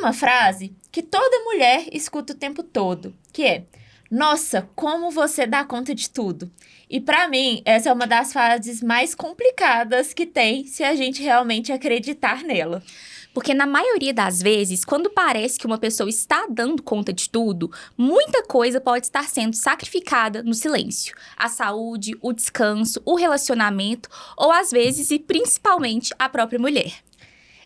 uma frase que toda mulher escuta o tempo todo, que é: nossa, como você dá conta de tudo. E pra mim, essa é uma das frases mais complicadas que tem se a gente realmente acreditar nela. Porque na maioria das vezes, quando parece que uma pessoa está dando conta de tudo, muita coisa pode estar sendo sacrificada no silêncio. A saúde, o descanso, o relacionamento, ou às vezes e principalmente a própria mulher.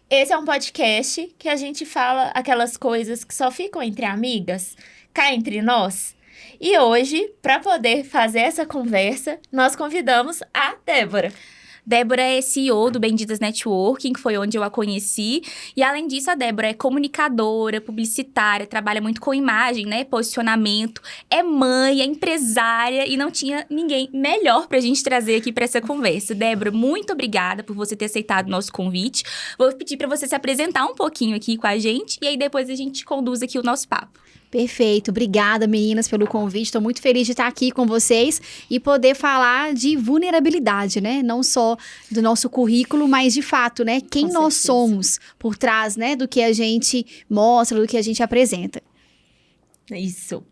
Esse é um podcast que a gente fala aquelas coisas que só ficam entre amigas, cá entre nós. E hoje, para poder fazer essa conversa, nós convidamos a Débora. Débora é CEO do Benditas Networking, que foi onde eu a conheci. E, além disso, a Débora é comunicadora, publicitária, trabalha muito com imagem, né? Posicionamento, é mãe, é empresária e não tinha ninguém melhor pra gente trazer aqui pra essa conversa. Débora, muito obrigada por você ter aceitado o nosso convite. Vou pedir pra você se apresentar um pouquinho aqui com a gente e aí depois a gente conduz aqui o nosso papo. Perfeito, obrigada meninas pelo convite, estou muito feliz de estar aqui com vocês e poder falar de vulnerabilidade, né, não só do nosso currículo, mas de fato, né, quem nós somos por trás, né, do que a gente mostra, do que a gente apresenta. Isso.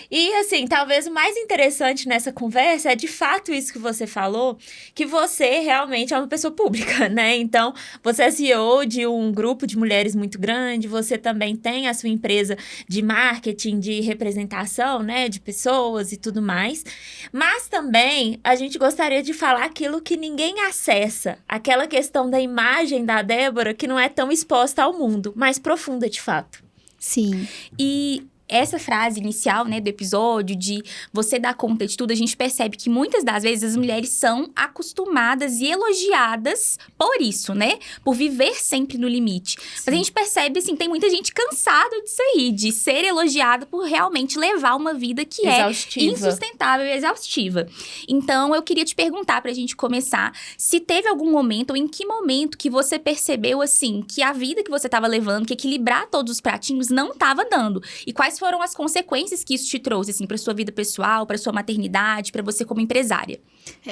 E, assim, talvez o mais interessante nessa conversa é, de fato, isso que você falou, que você realmente é uma pessoa pública, né? Então, você é CEO de um grupo de mulheres muito grande, você também tem a sua empresa de marketing, de representação, né? De pessoas e tudo mais. Mas também, a gente gostaria de falar aquilo que ninguém acessa, aquela questão da imagem da Débora que não é tão exposta ao mundo, mas profunda, de fato. Sim. E essa frase inicial, né, do episódio de você dar conta de tudo, a gente percebe que muitas das vezes as mulheres são acostumadas e elogiadas por isso, né? Por viver sempre no limite. Sim. Mas a gente percebe, assim, tem muita gente cansada disso aí, de ser elogiada por realmente levar uma vida que exaustiva. É insustentável e exaustiva. Então, eu queria te perguntar, pra gente começar, se teve algum momento, ou em que momento que você percebeu, assim, que a vida que você tava levando, que equilibrar todos os pratinhos não tava dando. E quais foram as consequências que isso te trouxe, assim, pra sua vida pessoal, pra sua maternidade, pra você como empresária?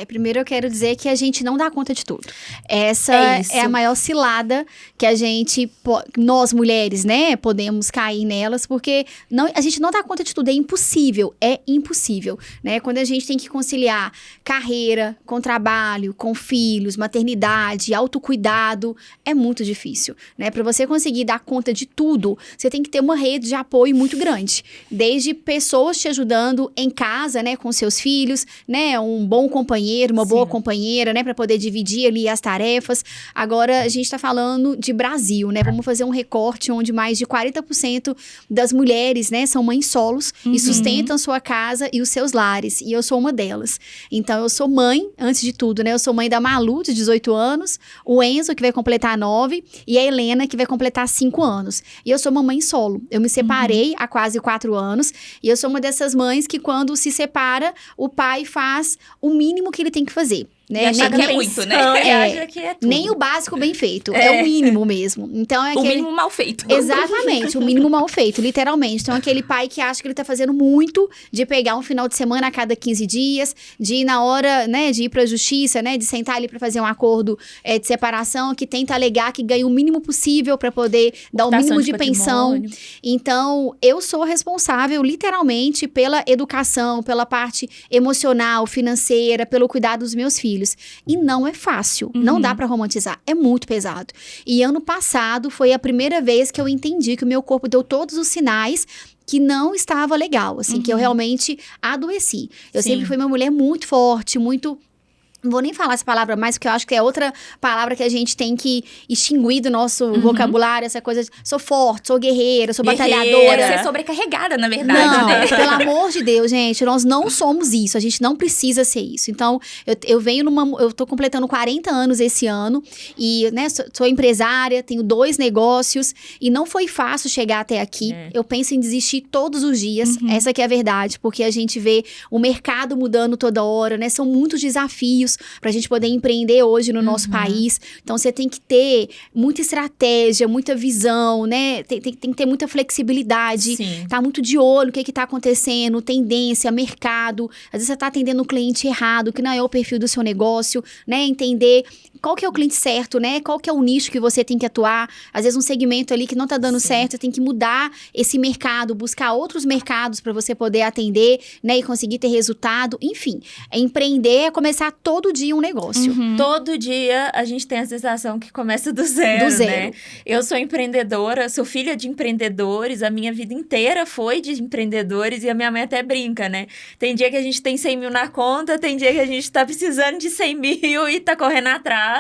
Primeiro eu quero dizer que a gente não dá conta de tudo. Essa é a maior cilada que nós mulheres, né, podemos cair nelas, porque a gente não dá conta de tudo, é impossível, né? Quando a gente tem que conciliar carreira com trabalho, com filhos, maternidade, autocuidado, é muito difícil, né? Para você conseguir dar conta de tudo, você tem que ter uma rede de apoio muito grande, desde pessoas te ajudando em casa, né, com seus filhos, né, um bom companheiro, uma boa companheira, né, para poder dividir ali as tarefas. Agora, a gente tá falando de Brasil, né, vamos fazer um recorte onde mais de 40% das mulheres, né, são mães solos e sustentam sua casa e os seus lares, e eu sou uma delas. Então, eu sou mãe, antes de tudo, né, eu sou mãe da Malu, de 18 anos, o Enzo, que vai completar 9, e a Helena, que vai completar 5 anos. E eu sou uma mãe solo. Eu me separei há quase 4 anos, e eu sou uma dessas mães que, quando se separa, o pai faz o mínimo que ele tem que fazer. Né? E acha que é muito, né? Acha que é tudo. Nem o básico bem feito, é o mínimo mesmo. Então, o mínimo mal feito. Exatamente, o mínimo mal feito, literalmente. Então, aquele pai que acha que ele tá fazendo muito, de pegar um final de semana a cada 15 dias, de ir na hora, né, de ir pra justiça, né, de sentar ali pra fazer um acordo de separação, que tenta alegar que ganha o mínimo possível pra poder dar o mínimo de pensão. Então, eu sou responsável, literalmente, pela educação, pela parte emocional, financeira, pelo cuidado dos meus filhos. E não é fácil, não dá pra romantizar, é muito pesado. E ano passado foi a primeira vez que eu entendi que o meu corpo deu todos os sinais que não estava legal, assim, que eu realmente adoeci. Eu sempre fui uma mulher muito forte, muito... Não vou nem falar essa palavra mais, porque eu acho que é outra palavra que a gente tem que extinguir do nosso vocabulário, essa coisa de sou forte, sou guerreira, sou batalhadora. Deve ser sobrecarregada, na verdade. Não, né? pelo amor de Deus, gente, nós não somos isso, a gente não precisa ser isso. Então, eu tô completando 40 anos esse ano, e, né, sou empresária, tenho 2 negócios, e não foi fácil chegar até aqui. Eu penso em desistir todos os dias, essa que é a verdade, porque a gente vê o mercado mudando toda hora, né, são muitos desafios pra gente poder empreender hoje no nosso país. Então, você tem que ter muita estratégia, muita visão, né? Tem que ter muita flexibilidade. Tá muito de olho no que tá acontecendo, tendência, mercado. Às vezes, você tá atendendo o cliente errado, que não é o perfil do seu negócio, né? Entender qual que é o cliente certo, né? Qual que é o nicho que você tem que atuar. Às vezes um segmento ali que não tá dando certo, você tem que mudar esse mercado, buscar outros mercados para você poder atender, né? E conseguir ter resultado. Enfim, empreender é começar todo dia um negócio. Todo dia a gente tem a sensação que começa do zero, né? Eu sou empreendedora, sou filha de empreendedores, a minha vida inteira foi de empreendedores e a minha mãe até brinca, né? Tem dia que a gente tem 100 mil na conta, tem dia que a gente tá precisando de 100 mil e tá correndo atrás.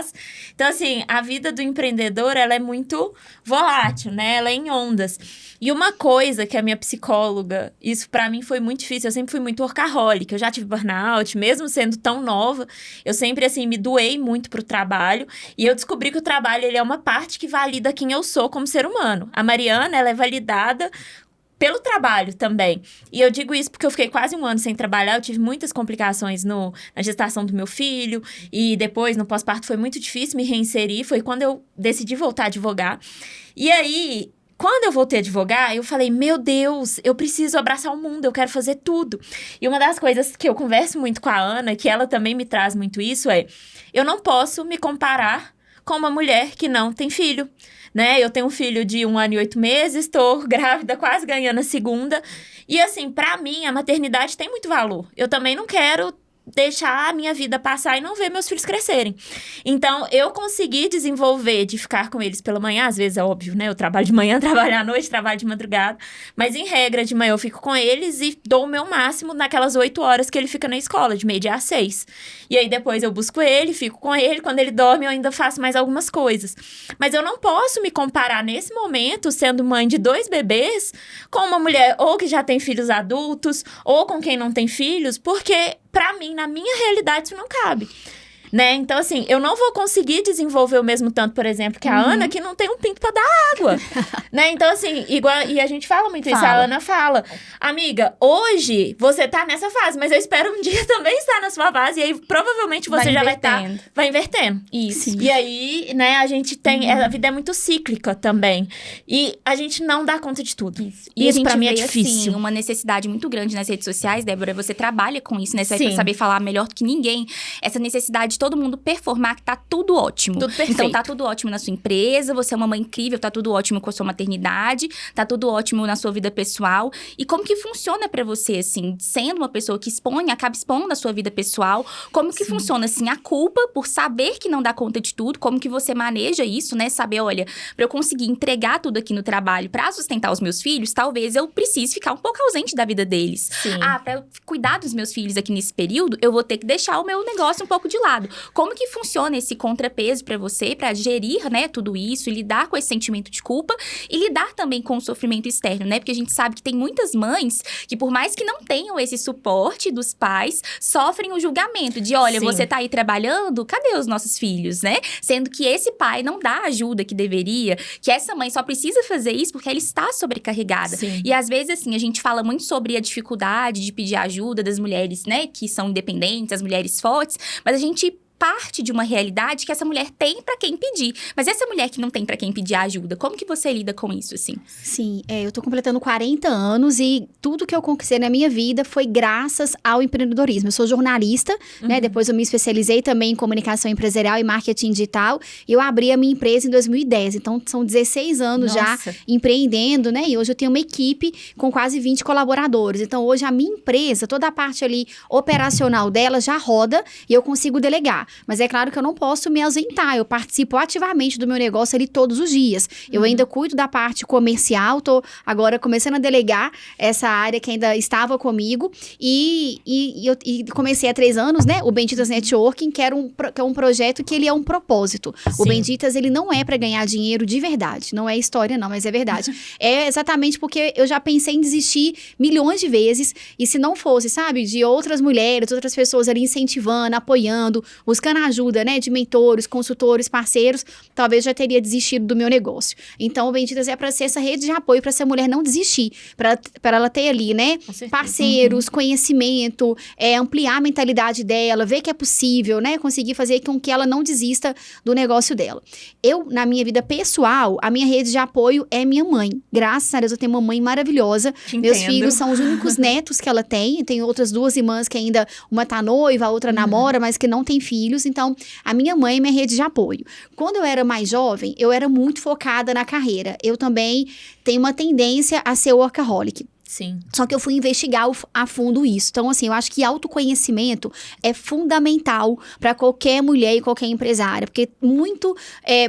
Então, assim, a vida do empreendedor, ela é muito volátil, né? Ela é em ondas. E uma coisa que a minha psicóloga, isso pra mim foi muito difícil, eu sempre fui muito workaholic, eu já tive burnout, mesmo sendo tão nova, eu sempre, assim, me doei muito pro trabalho, e eu descobri que o trabalho, ele é uma parte que valida quem eu sou como ser humano. A Mariana, ela é validada pelo trabalho também. E eu digo isso porque eu fiquei quase 1 ano sem trabalhar, eu tive muitas complicações na gestação do meu filho, e depois, no pós-parto, foi muito difícil me reinserir, foi quando eu decidi voltar a advogar. E aí, quando eu voltei a advogar, eu falei, meu Deus, eu preciso abraçar o mundo, eu quero fazer tudo. E uma das coisas que eu converso muito com a Ana, que ela também me traz muito isso, é, eu não posso me comparar com uma mulher que não tem filho, né? Eu tenho um filho de 1 ano e 8 meses, estou grávida, quase ganhando a 2ª. E assim, pra mim, a maternidade tem muito valor. Eu também não quero deixar a minha vida passar e não ver meus filhos crescerem. Então, eu consegui desenvolver de ficar com eles pela manhã, às vezes é óbvio, né? Eu trabalho de manhã, trabalho à noite, trabalho de madrugada, mas em regra, de manhã eu fico com eles e dou o meu máximo naquelas 8 horas que ele fica na escola, de 12h às 6h. E aí, depois eu busco ele, fico com ele, quando ele dorme eu ainda faço mais algumas coisas. Mas eu não posso me comparar nesse momento, sendo mãe de 2 bebês, com uma mulher ou que já tem filhos adultos, ou com quem não tem filhos, porque pra mim, na minha realidade, isso não cabe, né? Então, assim, eu não vou conseguir desenvolver o mesmo tanto, por exemplo, que a Ana, que não tem um pinto pra dar água, né? Então, assim, igual... E a gente fala muito isso, a Ana fala, amiga, hoje você tá nessa fase, mas eu espero um dia também estar na sua fase, e aí provavelmente você já vai invertendo. Isso. E aí, né, a gente tem... A vida é muito cíclica também. E a gente não dá conta de tudo. E isso a gente pra mim é vê, difícil. Assim, uma necessidade muito grande nas redes sociais, Débora, você trabalha com isso, né? Você vai saber falar melhor do que ninguém. Essa necessidade de todo mundo performar que tá tudo ótimo. Tudo perfeito. Então, tá tudo ótimo na sua empresa, você é uma mãe incrível, tá tudo ótimo com a sua maternidade, tá tudo ótimo na sua vida pessoal. E como que funciona pra você, assim, sendo uma pessoa que acaba expondo a sua vida pessoal, como que funciona, assim, a culpa por saber que não dá conta de tudo, como que você maneja isso, né? Saber, olha, pra eu conseguir entregar tudo aqui no trabalho, pra sustentar os meus filhos, talvez eu precise ficar um pouco ausente da vida deles. Sim. Pra eu cuidar dos meus filhos aqui nesse período, eu vou ter que deixar o meu negócio um pouco de lado. Como que funciona esse contrapeso pra você, pra gerir, né, tudo isso, e lidar com esse sentimento de culpa e lidar também com o sofrimento externo, né? Porque a gente sabe que tem muitas mães que, por mais que não tenham esse suporte dos pais, sofrem o julgamento de, olha, você tá aí trabalhando, cadê os nossos filhos, né? Sendo que esse pai não dá a ajuda que deveria, que essa mãe só precisa fazer isso porque ela está sobrecarregada. Sim. E às vezes, assim, a gente fala muito sobre a dificuldade de pedir ajuda das mulheres, né, que são independentes, as mulheres fortes, mas a gente parte de uma realidade que essa mulher tem pra quem pedir. Mas essa mulher que não tem pra quem pedir ajuda, como que você lida com isso, assim? Sim, eu tô completando 40 anos e tudo que eu conquistei na minha vida foi graças ao empreendedorismo. Eu sou jornalista, né? Depois eu me especializei também em comunicação empresarial e marketing digital. E eu abri a minha empresa em 2010. Então, são 16 anos já empreendendo, né? E hoje eu tenho uma equipe com quase 20 colaboradores. Então, hoje a minha empresa, toda a parte ali operacional dela já roda e eu consigo delegar. Mas é claro que eu não posso me ausentar, eu participo ativamente do meu negócio ali todos os dias. Eu ainda cuido da parte comercial, tô agora começando a delegar essa área que ainda estava comigo. E comecei há 3 anos, né, o Benditas Networking, que é um projeto que ele é um propósito. Sim. O Benditas, ele não é para ganhar dinheiro de verdade, não é história não, mas é verdade. É exatamente porque eu já pensei em desistir milhões de vezes, e se não fosse, sabe, de outras mulheres, outras pessoas ali incentivando, apoiando, buscando ajuda, né, de mentores, consultores, parceiros, talvez já teria desistido do meu negócio. Então, o Benditas é para ser essa rede de apoio para essa mulher não desistir, para ela ter ali, né, parceiros, conhecimento, ampliar a mentalidade dela, ver que é possível, né, conseguir fazer com que ela não desista do negócio dela. Eu, na minha vida pessoal, a minha rede de apoio é minha mãe. Graças a Deus, eu tenho uma mãe maravilhosa. Meus filhos são os únicos netos que ela tem. Tem outras 2 irmãs que ainda, uma tá noiva, a outra namora, mas que não tem filho. filhos, então a minha mãe é minha rede de apoio. Quando eu era mais jovem, eu era muito focada na carreira. Eu também tenho uma tendência a ser workaholic. Sim. Só que eu fui investigar a fundo isso. Então, assim, eu acho que autoconhecimento é fundamental para qualquer mulher e qualquer empresária. Porque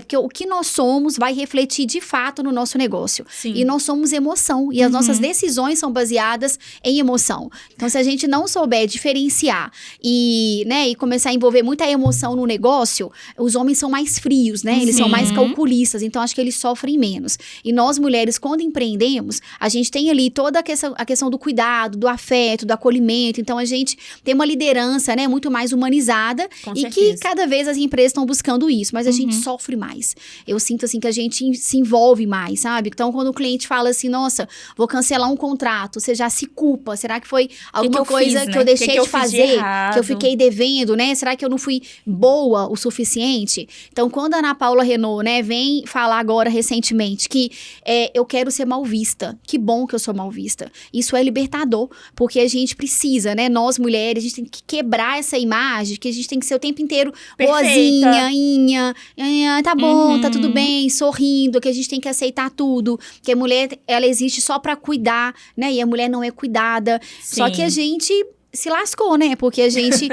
porque o que nós somos vai refletir de fato no nosso negócio. Sim. E nós somos emoção. E as nossas decisões são baseadas em emoção. Então, se a gente não souber diferenciar e começar a envolver muita emoção no negócio, os homens são mais frios, né? Eles são mais calculistas. Então, acho que eles sofrem menos. E nós, mulheres, quando empreendemos, a gente tem ali toda a questão do cuidado, do afeto, do acolhimento. Então, a gente tem uma liderança, né, muito mais humanizada. Com e certeza. que cada vez as empresas estão buscando isso. Mas a gente sofre mais. Eu sinto, assim, que a gente se envolve mais, sabe? Então, quando o cliente fala assim, nossa, vou cancelar um contrato, você já se culpa. Será que foi alguma coisa que eu deixei de fazer? Que eu fiquei devendo, né? Será que eu não fui boa o suficiente? Então, quando a Ana Paula Renault, né, vem falar agora recentemente que eu quero ser mal vista. Que bom que eu sou mal vista. Isso é libertador, porque a gente precisa, né? Nós, mulheres, a gente tem que quebrar essa imagem, que a gente tem que ser o tempo inteiro boazinha, tá bom, tá tudo bem, sorrindo, que a gente tem que aceitar tudo, que a mulher, ela existe só pra cuidar, né? E a mulher não é cuidada. Sim. Só que a gente se lascou, né? Porque a gente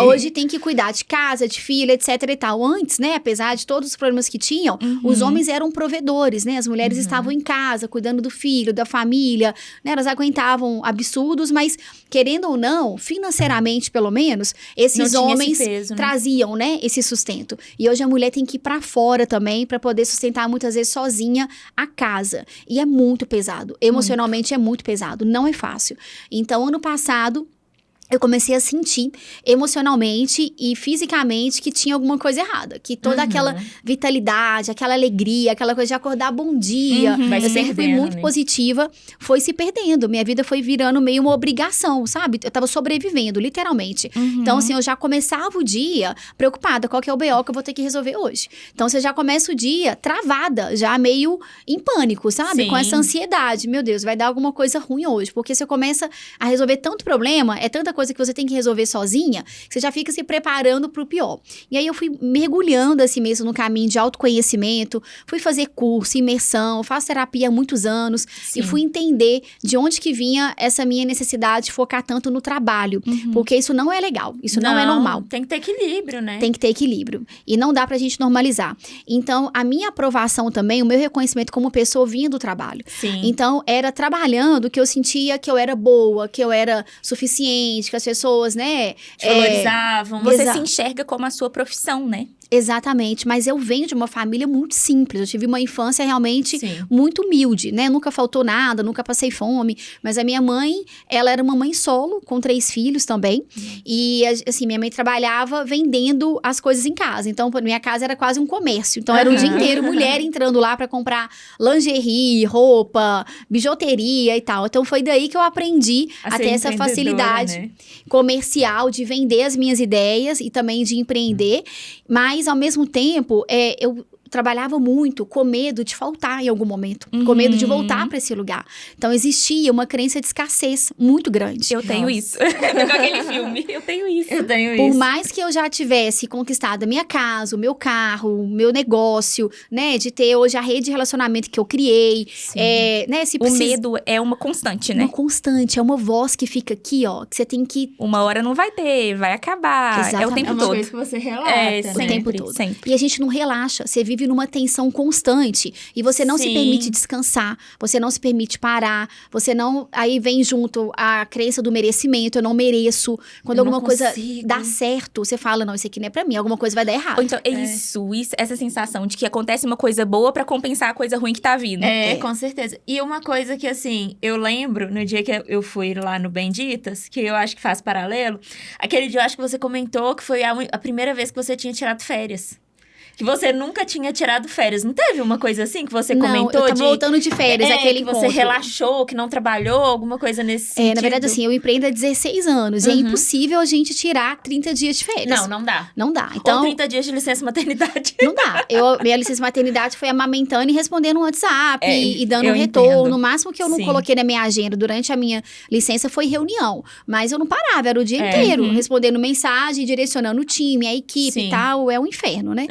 hoje tem que cuidar de casa, de filho, etc e tal. Antes, né? Apesar de todos os problemas que tinham, os homens eram provedores, né? As mulheres estavam em casa, cuidando do filho, da família, né? Elas aguentavam absurdos, mas querendo ou não, financeiramente pelo menos, esses homens esse peso, né? traziam, né? Esse sustento. E hoje a mulher tem que ir pra fora também, pra poder sustentar muitas vezes sozinha a casa. E é muito pesado. Emocionalmente é muito pesado. Não é fácil. Então, ano passado, eu comecei a sentir emocionalmente e fisicamente que tinha alguma coisa errada. Que toda aquela vitalidade, aquela alegria, aquela coisa de acordar bom dia. Vai Eu se sempre fui perdendo, muito né? positiva. Foi se perdendo. Minha vida foi virando meio uma obrigação, sabe? Eu tava sobrevivendo, literalmente. Então, assim, eu já começava o dia preocupada. Qual que é o BO que eu vou ter que resolver hoje? Então, você já começa o dia travada, já meio em pânico, sabe? Sim. Com essa ansiedade. Meu Deus, vai dar alguma coisa ruim hoje. Porque você começa a resolver tanto problema, é tanta coisa que você tem que resolver sozinha, que você já fica se preparando pro pior. E aí eu fui mergulhando assim mesmo no caminho de autoconhecimento, fui fazer curso, imersão, faço terapia há muitos anos e fui entender de onde que vinha essa minha necessidade de focar tanto no trabalho, porque isso não é legal, isso não é normal. Tem que ter equilíbrio, né? Tem que ter equilíbrio. E não dá pra gente normalizar. Então, a minha aprovação também, o meu reconhecimento como pessoa vinha do trabalho. Sim. Então, era trabalhando que eu sentia que eu era boa, que eu era suficiente, que as pessoas, né? Te valorizavam. Você se enxerga como a sua profissão, né? Exatamente, mas eu venho de uma família muito simples, eu tive uma infância realmente muito humilde, né, nunca faltou nada, nunca passei fome, mas a minha mãe, ela era uma mãe solo, com 3 filhos também, e assim, minha mãe trabalhava vendendo as coisas em casa, então minha casa era quase um comércio, então era o dia inteiro mulher entrando lá pra comprar lingerie, roupa, bijuteria e tal, então foi daí que eu aprendi a ter essa facilidade, né, comercial de vender as minhas ideias e também de empreender, mas ao mesmo tempo, eu trabalhava muito com medo de faltar em algum momento, com medo de voltar para esse lugar. Então, existia uma crença de escassez muito grande. Eu tenho isso. Com aquele filme, eu tenho isso. Eu tenho Por isso. mais que eu já tivesse conquistado a minha casa, o meu carro, o meu negócio, né, de ter hoje a rede de relacionamento que eu criei, né, se O medo é uma constante, né? Uma constante, é uma voz que fica aqui, ó, que você tem que... Uma hora não vai ter, vai acabar. Exatamente. É o tempo É uma todo. coisa que você relata, É, né? O tempo todo. Sempre. E a gente não relaxa, você vive numa tensão constante e você não se permite descansar, você não se permite parar, você não... Aí vem junto a crença do merecimento, eu não mereço. Quando Eu alguma não coisa consigo. dá certo, você fala, não, isso aqui não é pra mim, alguma coisa vai dar errado. Ou então, isso, essa sensação de que acontece uma coisa boa pra compensar a coisa ruim que tá vindo. Com certeza. E uma coisa que, assim, eu lembro, no dia que eu fui lá no Benditas, que eu acho que faz paralelo, aquele dia eu acho que você comentou que foi a primeira vez que você tinha tirado férias. que você nunca tinha tirado férias. Não teve uma coisa assim que você comentou? Não, eu tava voltando de férias, aquele que encontro. você relaxou, que não trabalhou, alguma coisa nesse sentido? Na verdade, assim, eu empreendo há 16 anos. E é impossível a gente tirar 30 dias de férias. Não dá. Não dá. Então, ou 30 dias de licença maternidade. Não dá. Minha licença maternidade foi amamentando e respondendo no WhatsApp e dando um retorno. Entendo. No máximo que eu não coloquei na minha agenda durante a minha licença foi reunião. Mas eu não parava, era o dia inteiro. Respondendo mensagem, direcionando o time, a equipe e tal. É um inferno, né?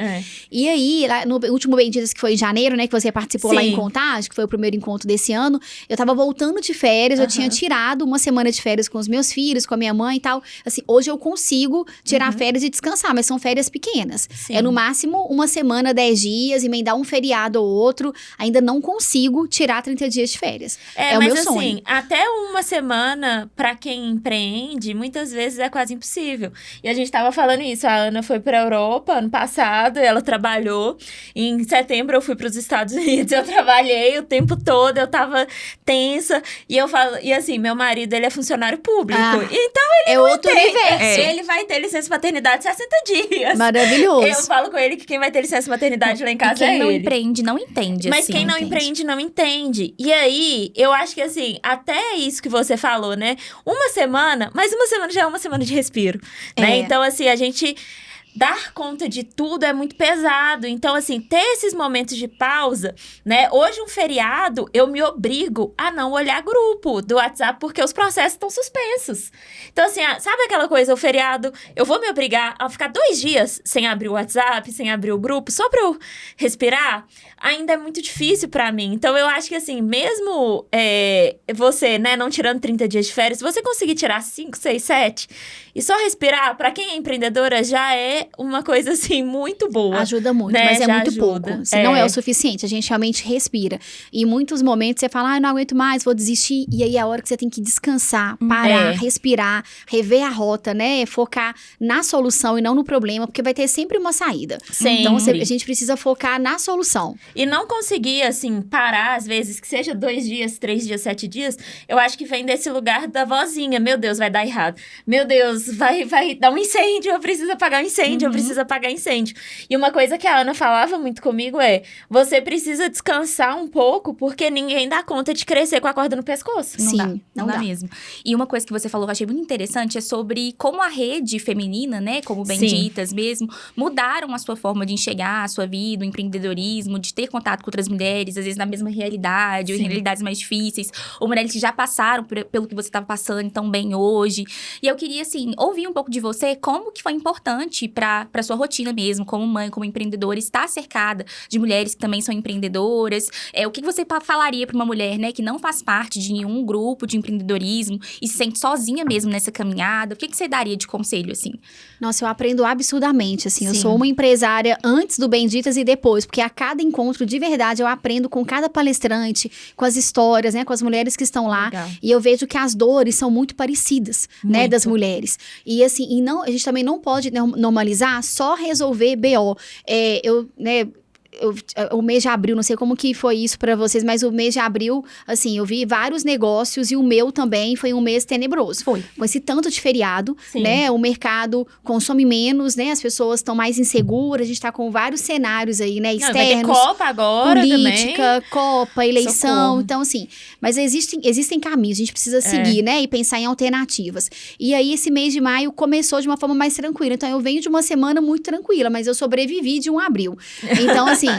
E aí, lá no último Benditas, que foi em janeiro, né? Que você participou lá em Contagem, que foi o primeiro encontro desse ano. Eu tava voltando de férias, eu tinha tirado uma semana de férias com os meus filhos, com a minha mãe e tal. Assim, hoje eu consigo tirar férias e descansar, mas são férias pequenas. Sim. É no máximo uma semana, 10 dias, emendar um feriado ou outro. Ainda não consigo tirar 30 dias de férias. É o meu sonho. Mas assim, até uma semana, pra quem empreende, muitas vezes é quase impossível. E a gente tava falando isso, a Ana foi pra Europa ano passado, ela trabalhou. Em setembro eu fui pros Estados Unidos, eu trabalhei o tempo todo, eu tava tensa. E assim, meu marido, ele é funcionário público. Então ele é outro universo. Ele vai ter licença maternidade 60 dias. Maravilhoso. Eu falo com ele que quem vai ter licença maternidade lá em casa é ele. Quem não empreende, não entende. Mas quem não empreende, não entende. E aí, eu acho que assim, até isso que você falou, né? Uma semana, mas uma semana já é uma semana de respiro, né? Então, assim, a gente dar conta de tudo é muito pesado. Então, assim, ter esses momentos de pausa, né? Hoje, um feriado, eu me obrigo a não olhar grupo do WhatsApp, porque os processos estão suspensos. Então, assim, sabe aquela coisa, o feriado, eu vou me obrigar a ficar 2 dias sem abrir o WhatsApp, sem abrir o grupo, só pra eu respirar? Ainda é muito difícil pra mim. Então, eu acho que, assim, mesmo você, né, não tirando 30 dias de férias, se você conseguir tirar 5, 6, 7 e só respirar, pra quem é empreendedora, já é uma coisa, assim, muito boa. Ajuda muito, né? mas é já muito ajuda. pouco. Se não é o suficiente, a gente realmente respira. E em muitos momentos você fala, não aguento mais, vou desistir. E aí é a hora que você tem que descansar, parar, respirar, rever a rota, né? Focar na solução e não no problema, porque vai ter sempre uma saída. Sempre. Então a gente precisa focar na solução. E não conseguir, assim, parar, às vezes, que seja 2 dias, 3 dias, 7 dias, eu acho que vem desse lugar da vozinha. Meu Deus, vai dar errado. Meu Deus, vai dar um incêndio, eu preciso apagar o incêndio, eu preciso apagar incêndio. E uma coisa que a Ana falava muito comigo é, você precisa descansar um pouco, porque ninguém dá conta de crescer com a corda no pescoço. Não dá mesmo. E uma coisa que você falou que eu achei muito interessante é sobre como a rede feminina, né, como Benditas mesmo, mudaram a sua forma de enxergar a sua vida, o empreendedorismo, de ter contato com outras mulheres, às vezes na mesma realidade, ou em realidades mais difíceis, ou mulheres que já passaram pelo que você estava passando tão bem hoje. E eu queria, assim, ouvir um pouco de você, como que foi importante pra sua rotina mesmo, como mãe, como empreendedora, estar cercada de mulheres que também são empreendedoras. O que você falaria pra uma mulher, né, que não faz parte de nenhum grupo de empreendedorismo e se sente sozinha mesmo nessa caminhada? O que você daria de conselho, assim? Nossa, eu aprendo absurdamente, assim. Eu sou uma empresária antes do Benditas e depois, porque a cada encontro, de verdade, eu aprendo com cada palestrante, com as histórias, né, com as mulheres que estão lá. Legal. E eu vejo que as dores são muito parecidas, né, das mulheres. E assim, a gente também não pode normalizar só resolver BO. O mês de abril, não sei como que foi isso pra vocês, mas o mês de abril, assim, eu vi vários negócios e o meu também foi um mês tenebroso. Foi. Com esse tanto de feriado, né? O mercado consome menos, né? As pessoas estão mais inseguras, a gente tá com vários cenários aí, né? Externos. Vai ter Copa agora política, também. Copa, eleição. Socorro. Então, assim, mas existem caminhos, a gente precisa seguir, né? E pensar em alternativas. E aí, esse mês de maio começou de uma forma mais tranquila. Então, eu venho de uma semana muito tranquila, mas eu sobrevivi de um abril. Então, assim,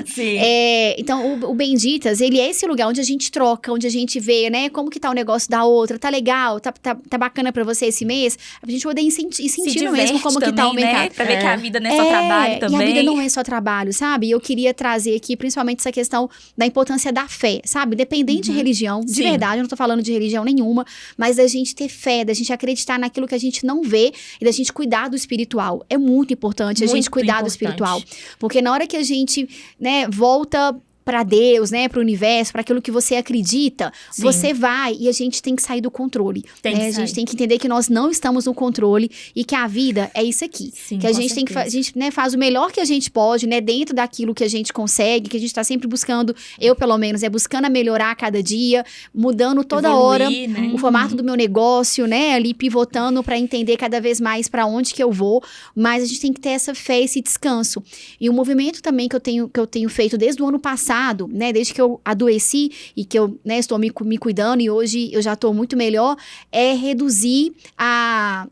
então o Benditas, ele é esse lugar onde a gente troca, onde a gente vê, né, como que tá o negócio da outra, tá legal, tá bacana pra você esse mês, a gente poder ir sentindo mesmo como que tá o mercado. Né? Pra ver que a vida não é só trabalho também. E a vida não é só trabalho, sabe? E eu queria trazer aqui, principalmente, essa questão da importância da fé, sabe? Independente de religião, de verdade, eu não tô falando de religião nenhuma, mas da gente ter fé, da gente acreditar naquilo que a gente não vê e da gente cuidar do espiritual. É muito importante a gente cuidar do espiritual. Porque na hora que a gente, né, volta para Deus, né, para o universo, para aquilo que você acredita, Sim. você vai, e a gente tem que sair do controle. Tem né? que A gente sair. tem que entender que nós não estamos no controle e que a vida é isso aqui. Sim, que a com gente tem que certeza. a gente, né, faz o melhor que a gente pode, né, dentro daquilo que a gente consegue, que a gente tá sempre buscando, eu pelo menos, buscando a melhorar a cada dia, mudando toda Evoluir, hora né? o formato do meu negócio, né, ali pivotando para entender cada vez mais para onde que eu vou, mas a gente tem que ter essa fé, esse descanso. E o movimento também que eu tenho feito desde o ano passado, né, desde que eu adoeci e que eu, né, estou me cuidando e hoje eu já estou muito melhor, é reduzir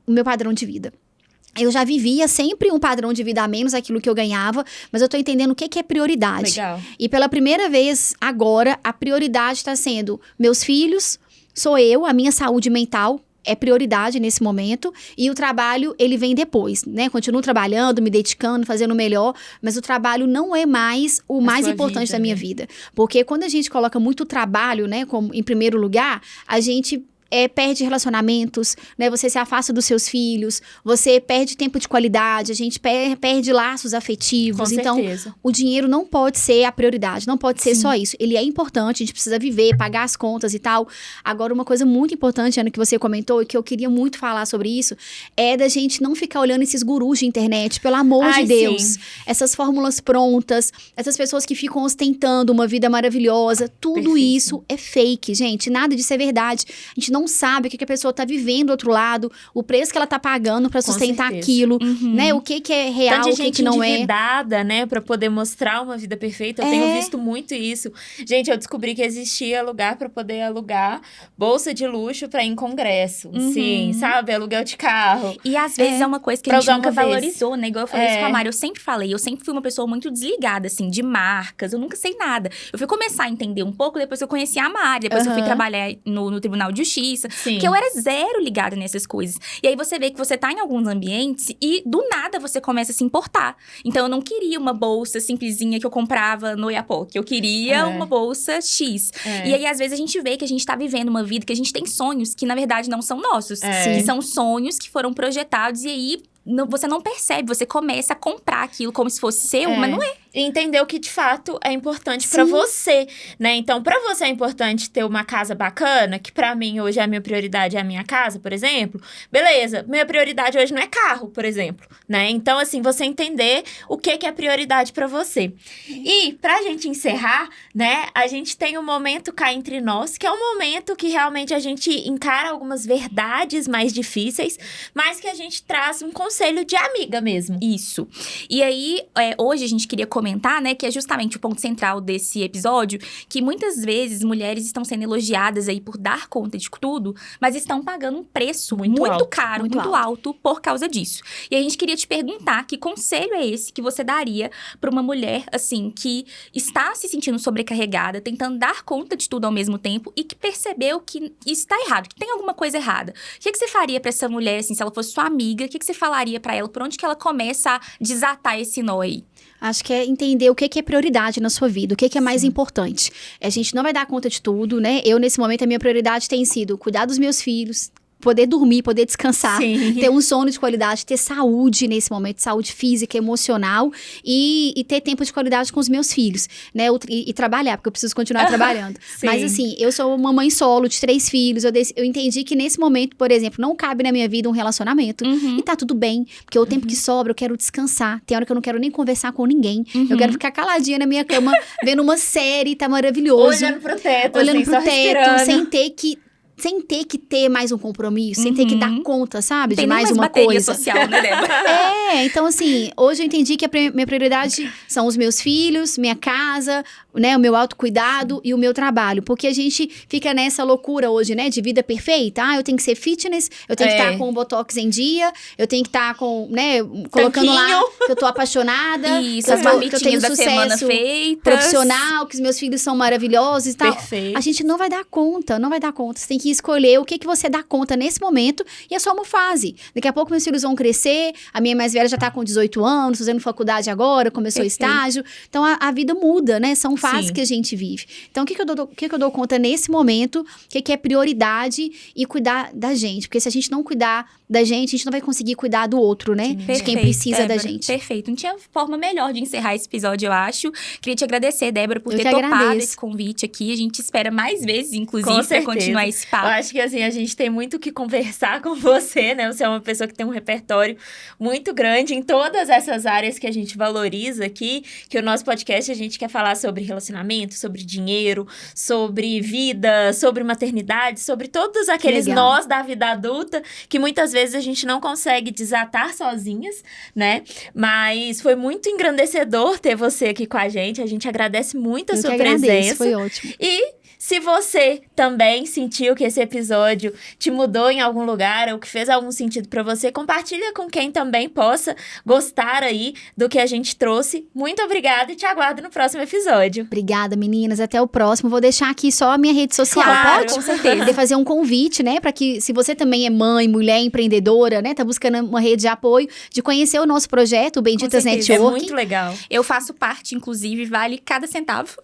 o meu padrão de vida. Eu já vivia sempre um padrão de vida a menos aquilo que eu ganhava, mas eu tô entendendo o que é prioridade. Legal. E pela primeira vez agora, a prioridade está sendo meus filhos, sou eu, a minha saúde mental é prioridade nesse momento, e o trabalho, ele vem depois, né? Continuo trabalhando, me dedicando, fazendo o melhor, mas o trabalho não é mais o mais sua importante vida, da minha né? vida. Porque quando a gente coloca muito trabalho, né, como em primeiro lugar, a gente perde relacionamentos, né? Você se afasta dos seus filhos, você perde tempo de qualidade, a gente perde laços afetivos. Com Então, certeza. o dinheiro não pode ser a prioridade, não pode ser Sim. só isso. Ele é importante, a gente precisa viver, pagar as contas e tal. Agora, uma coisa muito importante, Ana, que você comentou e que eu queria muito falar sobre isso, é da gente não ficar olhando esses gurus de internet, pelo amor Ai, de Deus. sim. Essas fórmulas prontas, essas pessoas que ficam ostentando uma vida maravilhosa, tudo Perfeito. isso é fake, gente. Nada disso é verdade. A gente não sabe o que a pessoa tá vivendo do outro lado, o preço que ela tá pagando pra Com sustentar certeza. aquilo, né? O que é real, Tanta o que gente não é. endividada, né, pra poder mostrar uma vida perfeita. Eu tenho visto muito isso. Gente, eu descobri que existia lugar pra poder alugar bolsa de luxo pra ir em congresso. Sim, sabe? Aluguel de carro. E às vezes é uma coisa que Pra a gente usar nunca uma vez. valorizou, né? Igual eu falei isso com a É. Mari, eu sempre falei, eu sempre fui uma pessoa muito desligada, assim, de marcas, eu nunca sei nada. Eu fui começar a entender um pouco, depois eu conheci a Mari, depois eu fui trabalhar no Tribunal de Justiça, Sim. porque eu era zero ligada nessas coisas. E aí você vê que você tá em alguns ambientes e do nada você começa a se importar. Então eu não queria uma bolsa simplesinha que eu comprava no Iapoc, eu queria uma bolsa X. É. E aí às vezes a gente vê que a gente tá vivendo uma vida, que a gente tem sonhos que na verdade não são nossos. É. Que são sonhos que foram projetados e aí você não percebe, você começa a comprar aquilo como se fosse seu, mas não é. E entender o que de fato é importante pra você, né? Então, pra você é importante ter uma casa bacana, que pra mim hoje a minha prioridade é a minha casa, por exemplo. Beleza, minha prioridade hoje não é carro, por exemplo, né? Então, assim, você entender o que é prioridade pra você. E pra gente encerrar, né, a gente tem um momento cá entre nós, que é um momento que realmente a gente encara algumas verdades mais difíceis, mas que a gente traz um conselho de amiga mesmo. Isso. E aí, hoje a gente queria comentar, né, que é justamente o ponto central desse episódio, que muitas vezes mulheres estão sendo elogiadas aí por dar conta de tudo, mas estão pagando um preço muito alto, caro, muito muito alto por causa disso. E aí a gente queria te perguntar que conselho é esse que você daria para uma mulher, assim, que está se sentindo sobrecarregada, tentando dar conta de tudo ao mesmo tempo e que percebeu que isso está errado, que tem alguma coisa errada. O que você faria para essa mulher, assim, se ela fosse sua amiga, o que você falaria para ela? Por onde que ela começa a desatar esse nó aí? Acho que é entender o que é prioridade na sua vida, o que é mais importante. A gente não vai dar conta de tudo, né? Eu, nesse momento, a minha prioridade tem sido cuidar dos meus filhos, poder dormir, poder descansar, Sim. ter um sono de qualidade, ter saúde nesse momento, saúde física, emocional e ter tempo de qualidade com os meus filhos, né? E trabalhar, porque eu preciso continuar trabalhando. Sim. Mas assim, eu sou uma mãe solo de 3 filhos, eu entendi que nesse momento, por exemplo, não cabe na minha vida um relacionamento. E tá tudo bem, porque o tempo que sobra eu quero descansar. Tem hora que eu não quero nem conversar com ninguém. Eu quero ficar caladinha na minha cama, vendo uma série, tá maravilhoso. Olhando pro teto, Olhando assim, pro só teto, respirando. sem ter que ter mais um compromisso, sem ter que dar conta, sabe? Tem de nem mais uma bateria coisa. social, né, Débora? Então assim, hoje eu entendi que a minha prioridade são os meus filhos, minha casa, né, o meu autocuidado e o meu trabalho. Porque a gente fica nessa loucura hoje, né, de vida perfeita. Eu tenho que ser fitness, eu tenho que estar com o Botox em dia, eu tenho que estar com, né, colocando lá que eu tô apaixonada, Isso, que as eu tenho marmitinhas da semana sucesso feitas. profissional, que os meus filhos são maravilhosos e tal. Perfeito. A gente não vai dar conta, não vai dar conta. Você tem que escolher o que você dá conta nesse momento e é só uma fase. Daqui a pouco meus filhos vão crescer, a minha mais velha já tá com 18 anos, fazendo faculdade agora, começou estágio. Então a vida muda, né? São fases que a gente vive. Então o que eu dou conta nesse momento, o que é prioridade e cuidar da gente. Porque se a gente não cuidar da gente, a gente não vai conseguir cuidar do outro, né? De quem precisa da gente. Perfeito. Não tinha forma melhor de encerrar esse episódio, eu acho. Queria te agradecer, Débora, por Eu ter que topado agradeço. esse convite aqui. A gente espera mais vezes, inclusive, Com pra certeza. continuar esse papo. Eu acho que, assim, a gente tem muito o que conversar com você, né? Você é uma pessoa que tem um repertório muito grande em todas essas áreas que a gente valoriza aqui, que o nosso podcast a gente quer falar sobre relacionamento, sobre dinheiro, sobre vida, sobre maternidade, sobre todos aqueles legal. nós da vida adulta que muitas vezes a gente não consegue desatar sozinhas, né? Mas foi muito engrandecedor ter você aqui com a gente agradece muito a Eu sua que agradeço, presença. foi ótimo. E se você também sentiu que esse episódio te mudou em algum lugar ou que fez algum sentido pra você, compartilha com quem também possa gostar aí do que a gente trouxe. Muito obrigada e te aguardo no próximo episódio. Obrigada, meninas. Até o próximo. Vou deixar aqui só a minha rede social, Claro, pode? com certeza. Poder fazer um convite, né? Para que, se você também é mãe, mulher, empreendedora, né? Tá buscando uma rede de apoio, de conhecer o nosso projeto, o Benditas Com certeza, É Network. muito legal. Eu faço parte, inclusive, vale cada centavo.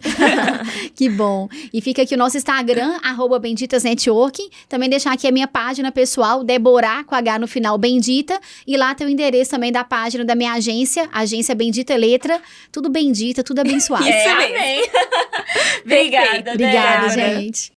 Que bom. E fica aqui o nosso Instagram, @Benditas Networking. Também deixar aqui a minha página pessoal, Deborah, com H no final, Bendita. E lá tem o endereço também da página da minha agência, Agência Bendita Letra. Tudo bendita, tudo abençoado. Isso mesmo. Amém. Obrigada, Obrigada, Débora. gente.